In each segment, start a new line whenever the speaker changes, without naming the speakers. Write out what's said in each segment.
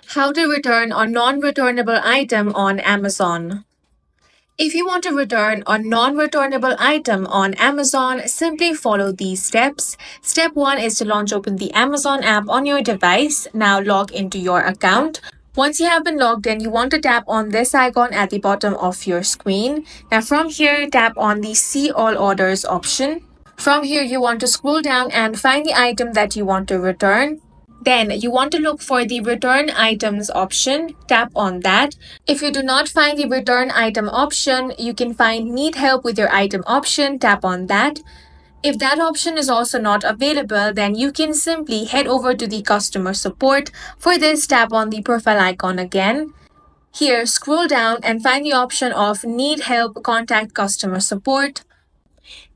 How to return a non-returnable item on Amazon. If you want to return a non-returnable item on Amazon, simply follow these steps. Step 1 is to launch open the Amazon app on your device. Now log into your account. Once you have been logged in, you want to tap on this icon at the bottom of your screen. Now from here, tap on the See All Orders option. From here, you want to scroll down and find the item that you want to return. Then you want to look for the return items option, tap on that. If you do not find the return item option, you can find need help with your item option, tap on that. If that option is also not available, then you can simply head over to the customer support. For this, tap on the profile icon again. Here, scroll down and find the option of need help, contact customer support.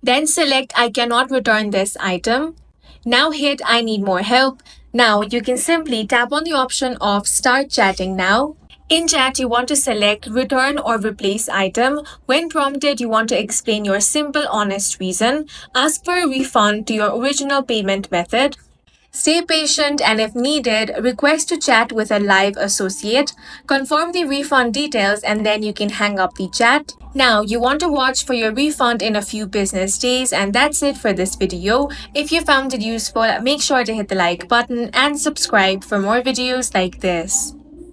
Then select I cannot return this item. Now hit I need more help. Now you can simply tap on the option of start chatting now. In chat, you want to select return or replace item. When prompted, you want to explain your simple, honest reason. Ask for a refund to your original payment method. Stay patient and if needed, request to chat with a live associate. Confirm the refund details and then you can hang up the chat. Now, you want to watch for your refund in a few business days, and that's it for this video. If you found it useful, make sure to hit the like button and subscribe for more videos like this.